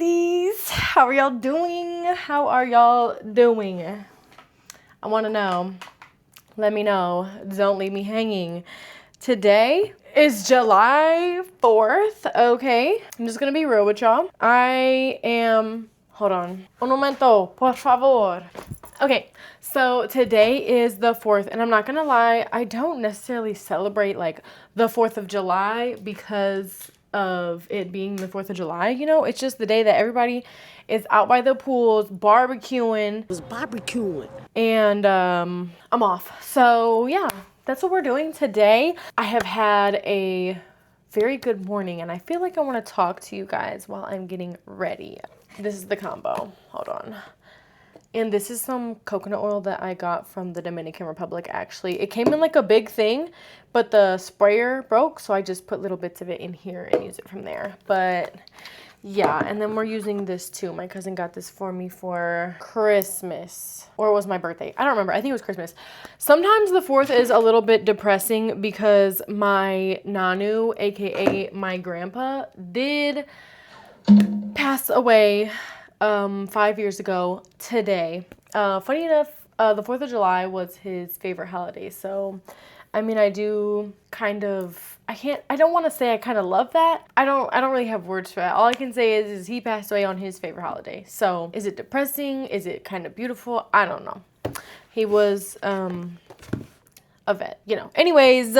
besties. How are y'all doing? How are y'all doing? I want to know. Let me know. Don't leave me hanging. Today is July 4th, okay? I'm just gonna be real with y'all. Hold on. Un momento, por favor. Okay, so today is the 4th, and I'm not gonna lie, I don't necessarily celebrate like the 4th of July because of it being the 4th of July, you know? It's just the day that everybody is out by the pools, barbecuing. And I'm off. So yeah, that's what we're doing today. I have had a very good morning, and I feel like I want to talk to you guys while I'm getting ready. This is the combo. Hold on. And this is some coconut oil that I got from the Dominican Republic, actually. It came in like a big thing, but the sprayer broke, so I just put little bits of it in here and use it from there. But yeah, and then we're using this too. My cousin got this for me for Christmas. Or it was my birthday. I don't remember. I think it was Christmas. Sometimes the 4th is a little bit depressing because my Nanu, aka my grandpa, did pass away 5 years ago today. Funny enough, the 4th of July was his favorite holiday. So, I mean, I do kind of, I don't want to say I kind of love that. I don't really have words for that. All I can say is he passed away on his favorite holiday. So, is it depressing? Is it kind of beautiful? I don't know. He was, a vet, you know. Anyways,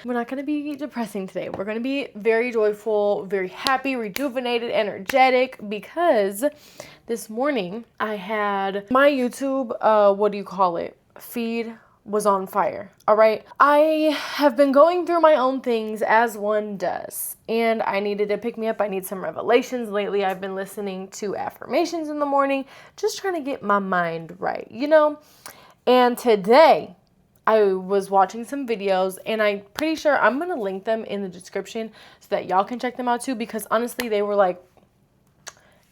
we're not going to be depressing today. We're going to be very joyful, very happy, rejuvenated, energetic, because this morning I had my YouTube, feed was on fire. All right. I have been going through my own things as one does, and I needed to pick me up. I need some revelations. Lately, I've been listening to affirmations in the morning, just trying to get my mind right, you know? And today, I was watching some videos, and I'm pretty sure I'm going to link them in the description so that y'all can check them out too, because honestly, they were like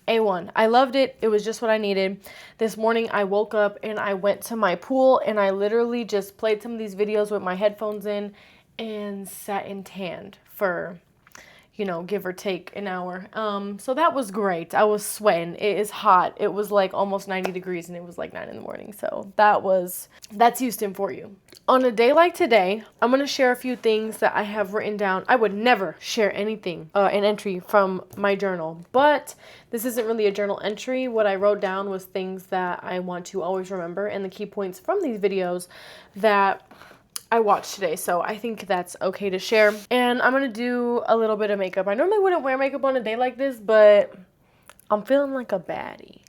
A1. I loved it. It was just what I needed. This morning, I woke up and I went to my pool, and I literally just played some of these videos with my headphones in and sat and tanned for, you know, give or take an hour. So that was great. I was sweating. It is hot. It was like almost 90 degrees, and it was like 9 in the morning. So that's Houston for you. On a day like today, I'm going to share a few things that I have written down. I would never share anything, an entry from my journal, but this isn't really a journal entry. What I wrote down was things that I want to always remember, and the key points from these videos that I watched today, so I think that's okay to share. And I'm gonna do a little bit of makeup. I normally wouldn't wear makeup on a day like this, but I'm feeling like a baddie.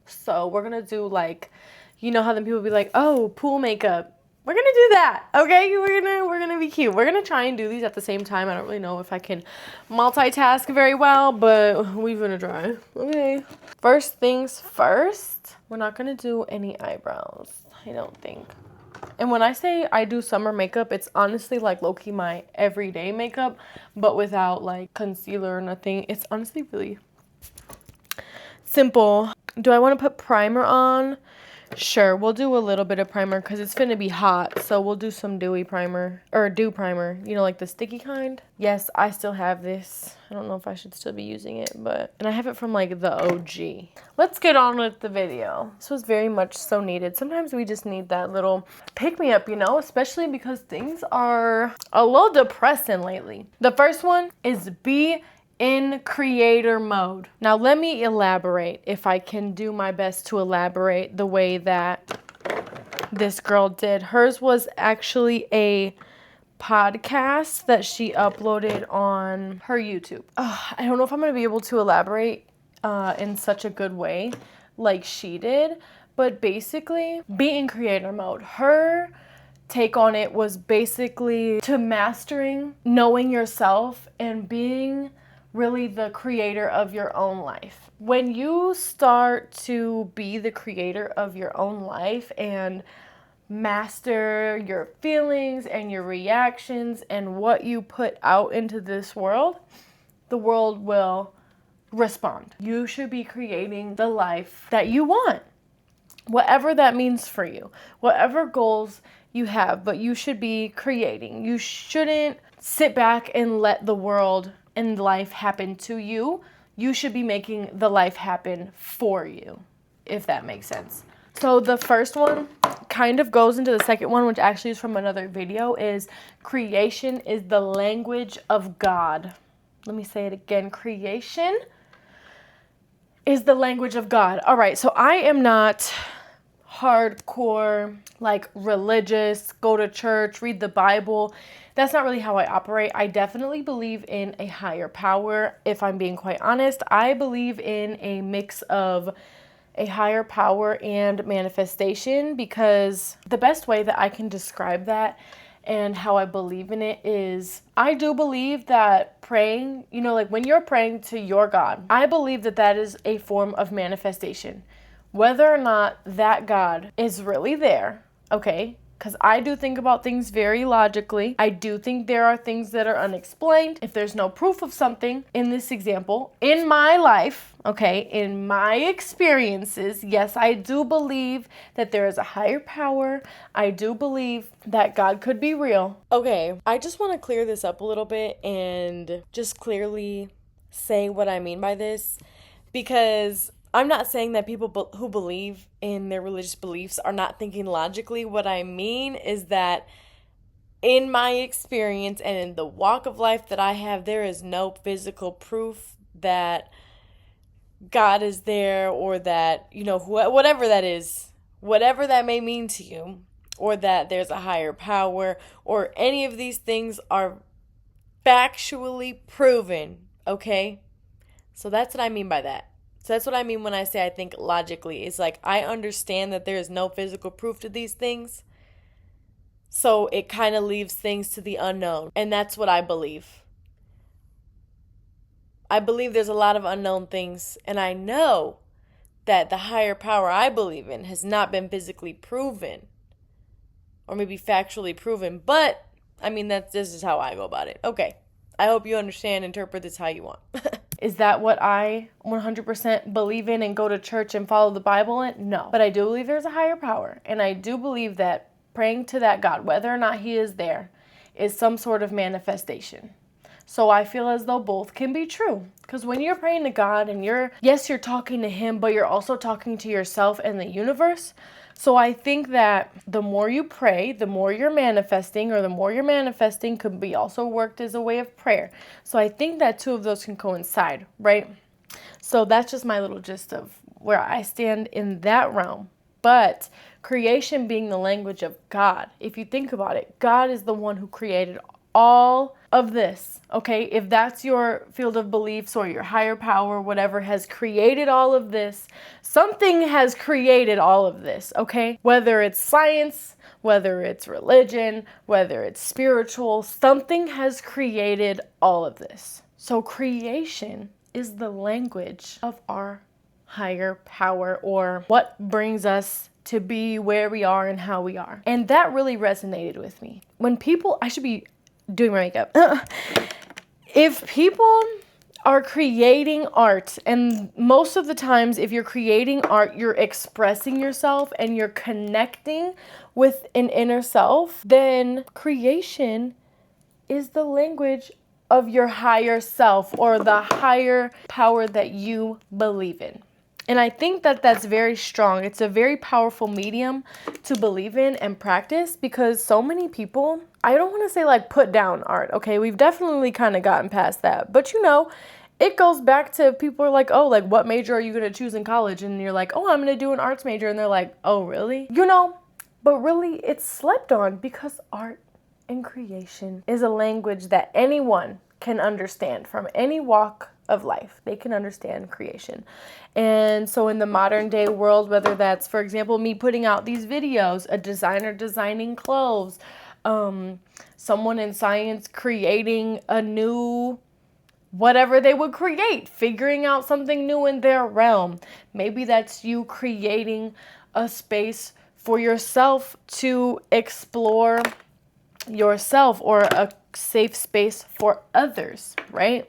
So we're gonna do, like, you know how then people be like, oh, pool makeup. We're gonna do that, okay? We're gonna be cute. We're gonna try and do these at the same time. I don't really know if I can multitask very well, but we're gonna try. Okay. First things first, we're not gonna do any eyebrows, I don't think. And when I say I do summer makeup, it's honestly like low-key my everyday makeup, but without like concealer or nothing. It's honestly really simple. Do I want to put primer on? Sure, we'll do a little bit of primer because it's finna be hot. So we'll do some dew primer, you know, like the sticky kind. Yes, I still have this. I don't know if I should still be using it, and I have it from like the OG. Let's get on with the video. This was very much so needed. Sometimes we just need that little pick-me-up, you know, especially because things are a little depressing lately. The first one is be in creator mode. Now let me elaborate, if I can do my best to elaborate the way that this girl did. Hers was actually a podcast that she uploaded on her YouTube. I don't know if I'm going to be able to elaborate in such a good way like she did, but basically be in creator mode. Her take on it was basically to mastering knowing yourself and being really the creator of your own life. When you start to be the creator of your own life and master your feelings and your reactions and what you put out into this world, the world will respond. You should be creating the life that you want, whatever that means for you, whatever goals you have, but you should be creating. You shouldn't sit back and let the world and life happen to you. you should be making the life happen for you, if that makes sense. So the first one kind of goes into the second one, which actually is from another video, is creation is the language of God. Let me say it again. Creation is the language of God. All right, so I am not hardcore, like religious, go to church, read the Bible. That's not really how I operate. I definitely believe in a higher power. If I'm being quite honest, I believe in a mix of a higher power and manifestation, because the best way that I can describe that and how I believe in it is, I do believe that praying, like when you're praying to your God, I believe that that is a form of manifestation. Whether or not that God is really there, okay? Because I do think about things very logically. I do think there are things that are unexplained. If there's no proof of something, in this example, in my life, okay, in my experiences, yes, I do believe that there is a higher power. I do believe that God could be real. Okay, I just want to clear this up a little bit and just clearly say what I mean by this, because I'm not saying that people who believe in their religious beliefs are not thinking logically. What I mean is that in my experience and in the walk of life that I have, there is no physical proof that God is there, or that, whatever that is, whatever that may mean to you, or that there's a higher power, or any of these things are factually proven, okay? So that's what I mean by that. So that's what I mean when I say I think logically. It's like, I understand that there is no physical proof to these things. So it kind of leaves things to the unknown. And that's what I believe. I believe there's a lot of unknown things. And I know that the higher power I believe in has not been physically proven. Or maybe factually proven. But, this is how I go about it. Okay. I hope you understand, interpret this how you want. Is that what I 100% believe in and go to church and follow the Bible in? No. But I do believe there's a higher power. And I do believe that praying to that God, whether or not he is there, is some sort of manifestation. So I feel as though both can be true. Because when you're praying to God and you're talking to him, but you're also talking to yourself and the universe. So I think that the more you pray, the more you're manifesting, or the more you're manifesting could be also worked as a way of prayer. So I think that two of those can coincide, right? So that's just my little gist of where I stand in that realm. But creation being the language of God, if you think about it, God is the one who created all of this, okay? If that's your field of beliefs, or your higher power, whatever, has created all of this, something has created all of this, okay? Whether it's science, whether it's religion, whether it's spiritual, something has created all of this. So creation is the language of our higher power, or what brings us to be where we are and how we are. And that really resonated with me. When people, I should be doing my makeup. If people are creating art, and most of the times if you're creating art, you're expressing yourself and you're connecting with an inner self, then creation is the language of your higher self, or the higher power that you believe in. And I think that that's very strong. It's a very powerful medium to believe in and practice, because so many people, I don't want to say like put down art, okay? We've definitely kind of gotten past that. But it goes back to people are like, oh, like what major are you going to choose in college? And you're like, oh, I'm going to do an arts major. And they're like, oh, really? But really it's slept on, because art and creation is a language that anyone can understand from any walk of life. They can understand creation. And so in the modern day world, whether that's, for example, me putting out these videos, a designer designing clothes, someone in science creating a new whatever they would create, figuring out something new in their realm. Maybe that's you creating a space for yourself to explore yourself, or a safe space for others, right?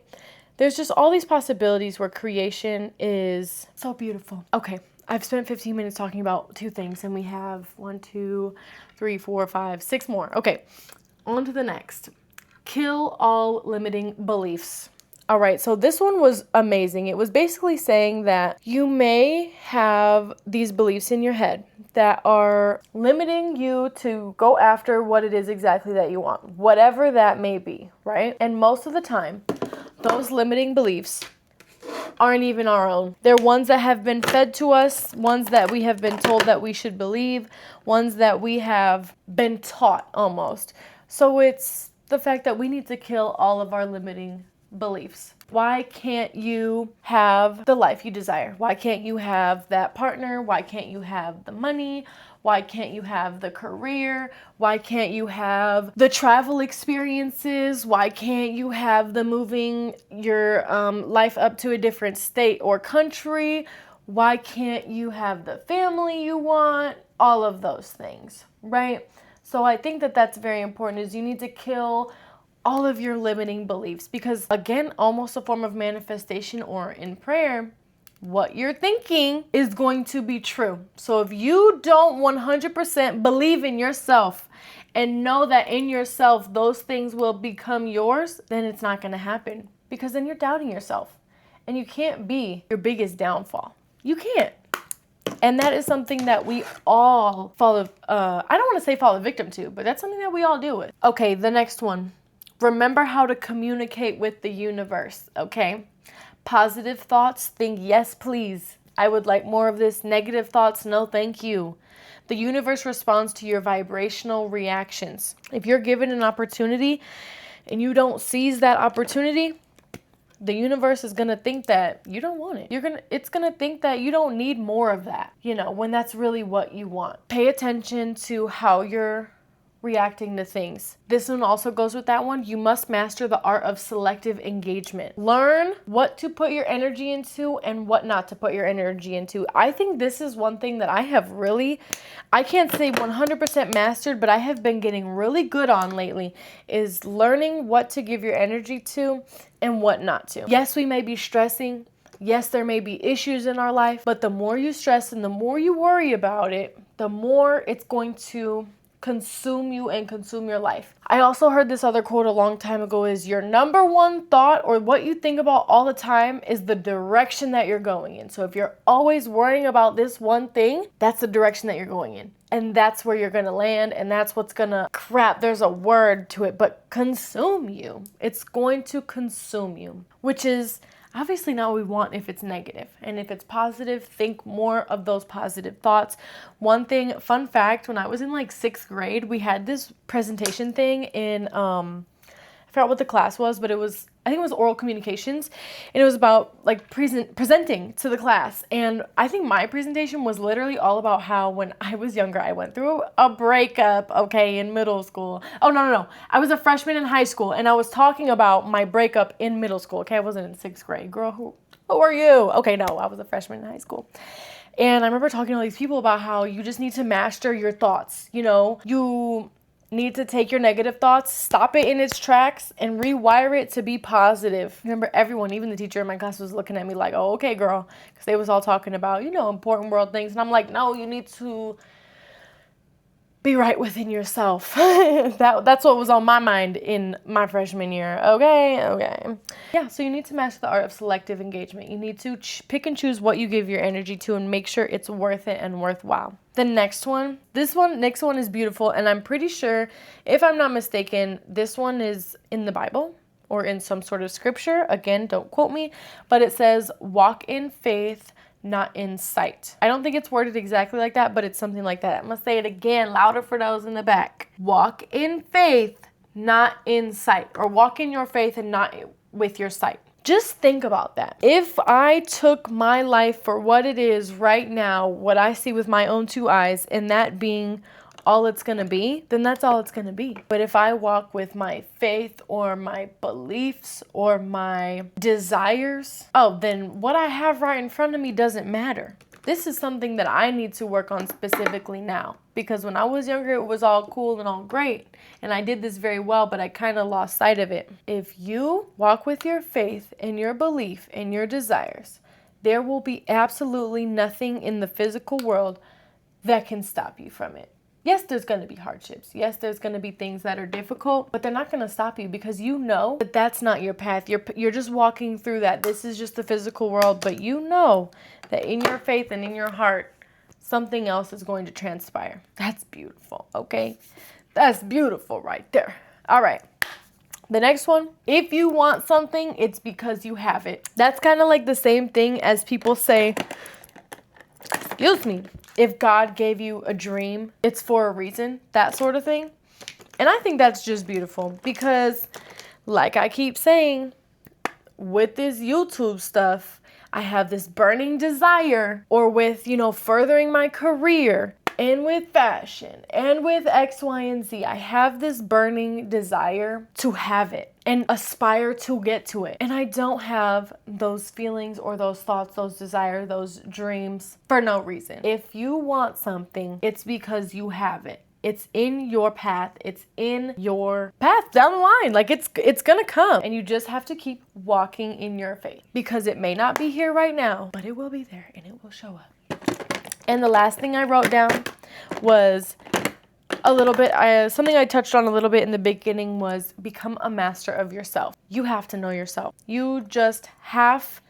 There's just all these possibilities where creation is so beautiful. Okay, I've spent 15 minutes talking about two things, and we have 1, 2, 3, 4, 5, 6 more. Okay, on to the next. Kill all limiting beliefs. All right, so this one was amazing. It was basically saying that you may have these beliefs in your head that are limiting you to go after what it is exactly that you want, whatever that may be, right? And most of the time, those limiting beliefs aren't even our own. They're ones that have been fed to us, ones that we have been told that we should believe, ones that we have been taught almost. So it's the fact that we need to kill all of our limiting beliefs. Why can't you have the life you desire? Why can't you have that partner? Why can't you have the money? Why can't you have the career? Why can't you have the travel experiences? Why can't you have the moving your life up to a different state or country? Why can't you have the family you want? All of those things, right? So I think that that's very important, is you need to kill all of your limiting beliefs, because again, almost a form of manifestation or in prayer, what you're thinking is going to be true. So if you don't 100% believe in yourself and know that in yourself those things will become yours, then it's not going to happen, because then you're doubting yourself, and you can't be your biggest downfall. You can't. And that is something that we all I don't want to say fall a victim to, but that's something that we all deal with. Okay, the next one. Remember how to communicate with the universe, okay? Positive thoughts, think yes, please. I would like more of this. Negative thoughts, no, thank you. The universe responds to your vibrational reactions. If you're given an opportunity and you don't seize that opportunity, the universe is going to think that you don't want it. It's going to think that you don't need more of that, when that's really what you want. Pay attention to how you're reacting to things. This one also goes with that one. You must master the art of selective engagement. Learn what to put your energy into and what not to put your energy into. I think this is one thing that I can't say 100% mastered, but I have been getting really good on lately, is learning what to give your energy to and what not to. Yes, we may be stressing. Yes, there may be issues in our life, but the more you stress and the more you worry about it, the more it's going to consume you and consume your life. I also heard this other quote a long time ago, is your number one thought, or what you think about all the time, is the direction that you're going in. So if you're always worrying about this one thing, that's the direction that you're going in. And that's where you're going to land, and that's what's going to, there's a word to it, but consume you. It's going to consume you, which is obviously not what we want if it's negative. And if it's positive, think more of those positive thoughts. One thing, fun fact, when I was in like 6th grade, we had this presentation thing in, I forgot what the class was, but I think it was oral communications, and it was about like presenting to the class. And I think my presentation was literally all about how when I was younger, I went through a breakup, okay, in middle school. Oh, no. I was a freshman in high school, and I was talking about my breakup in middle school, okay? I wasn't in 6th grade. Girl, who are you? Okay, no, I was a freshman in high school. And I remember talking to all these people about how you just need to master your thoughts. You need to take your negative thoughts, stop it in its tracks, and rewire it to be positive. Remember, everyone, even the teacher in my class, was looking at me like, oh, okay, girl, because they was all talking about, important world things. And I'm like, no, you need to be right within yourself. That's what was on my mind in my freshman year. Okay. Yeah, so you need to master the art of selective engagement. You need to pick and choose what you give your energy to and make sure it's worth it and worthwhile. The next one is beautiful, and I'm pretty sure, if I'm not mistaken, this one is in the Bible or in some sort of scripture. Again, don't quote me, but it says, walk in faith, not in sight. I don't think it's worded exactly like that, but it's something like that. I'm gonna say it again, louder for those in the back. Walk in faith, not in sight, or walk in your faith and not with your sight. Just think about that. If I took my life for what it is right now, what I see with my own 2 eyes, and that being all it's going to be, then that's all it's going to be. But if I walk with my faith or my beliefs or my desires, then what I have right in front of me doesn't matter. This is something that I need to work on specifically now, because when I was younger, it was all cool and all great, and I did this very well, but I kind of lost sight of it. If you walk with your faith and your belief and your desires, there will be absolutely nothing in the physical world that can stop you from it. Yes, there's going to be hardships. Yes, there's going to be things that are difficult, but they're not going to stop you because you know that that's not your path. You're just walking through that. This is just the physical world, but you know that in your faith and in your heart, something else is going to transpire. That's beautiful, okay? That's beautiful right there. All right. The next one, if you want something, it's because you have it. That's kind of like the same thing as people say, excuse me, if God gave you a dream, it's for a reason, that sort of thing. And I think that's just beautiful because, like I keep saying, with this YouTube stuff, I have this burning desire, or with, furthering my career, and with fashion, and with X, Y, and Z. I have this burning desire to have it and aspire to get to it. And I don't have those feelings or those thoughts, those desires, those dreams for no reason. If you want something, it's because you have it. It's in your path. It's in your path down the line. Like it's gonna come. And you just have to keep walking in your faith. Because it may not be here right now, but it will be there and it will show up. And the last thing I wrote down was a little bit, something I touched on a little bit in the beginning was become a master of yourself. You have to know yourself. You just have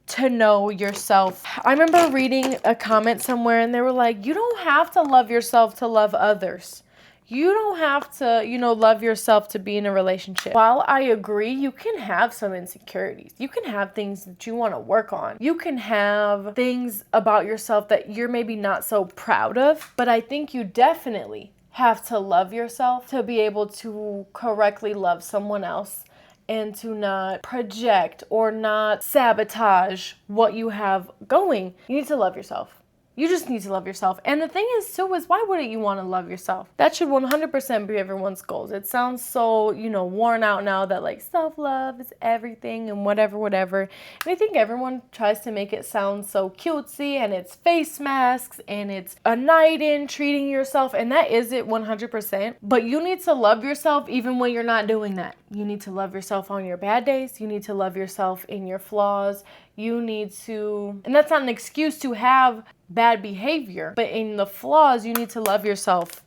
to know yourself. I remember reading a comment somewhere and they were like, you don't have to love yourself to love others. You don't have to, love yourself to be in a relationship. While I agree, you can have some insecurities. You can have things that you want to work on. You can have things about yourself that you're maybe not so proud of. But I think you definitely have to love yourself to be able to correctly love someone else and to not project or not sabotage what you have going. You need to love yourself. You just need to love yourself. And the thing is, too, is why wouldn't you want to love yourself? That should 100% be everyone's goals. It sounds so, worn out now that like self-love is everything and whatever. And I think everyone tries to make it sound so cutesy and it's face masks and it's a night in treating yourself. And that is it 100%. But you need to love yourself even when you're not doing that. You need to love yourself on your bad days. You need to love yourself in your flaws. You need to, and that's not an excuse to have bad behavior, but in the flaws, you need to love yourself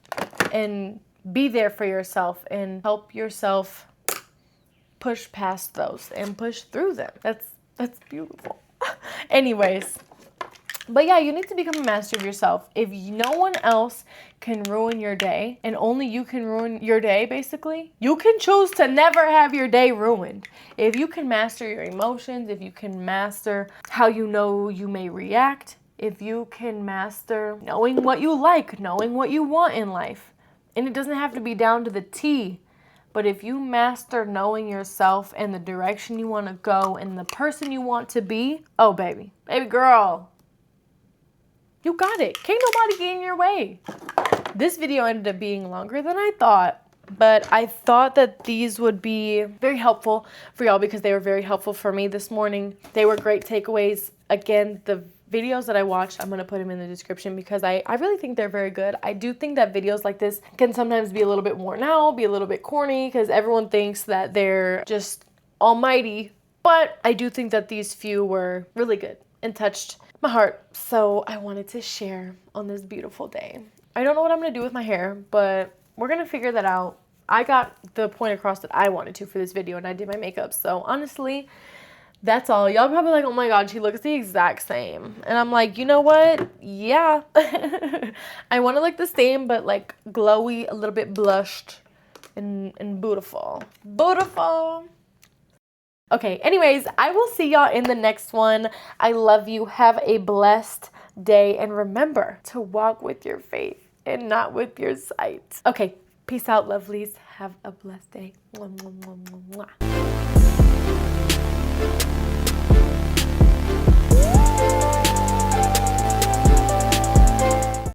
and be there for yourself and help yourself push past those and push through them. That's beautiful. Anyways, but yeah, you need to become a master of yourself. If no one else can ruin your day and only you can ruin your day, basically, you can choose to never have your day ruined. If you can master your emotions, if you can master how you may react, if you can master knowing what you like, knowing what you want in life, and it doesn't have to be down to the T, but if you master knowing yourself and the direction you want to go and the person you want to be, oh baby girl, you got it. Can't nobody get in your way. This video ended up being longer than I thought, but I thought that these would be very helpful for y'all because they were very helpful for me this morning. They were great takeaways. Again, the videos that I watched, I'm going to put them in the description because I really think they're very good. I do think that videos like this can sometimes be a little bit worn out, be a little bit corny because everyone thinks that they're just almighty. But I do think that these few were really good and touched my heart. So I wanted to share on this beautiful day. I don't know what I'm going to do with my hair, but we're going to figure that out. I got the point across that I wanted to for this video and I did my makeup. So honestly, that's all. Y'all probably like, oh my God, she looks the exact same. And I'm like, you know what? Yeah. I want to look the same, but like glowy, a little bit blushed and beautiful. Beautiful. Okay, anyways, I will see y'all in the next one. I love you. Have a blessed day. And remember to walk with your faith and not with your sight. Okay, peace out, lovelies. Have a blessed day. Mwah, mwah, mwah, mwah, mwah.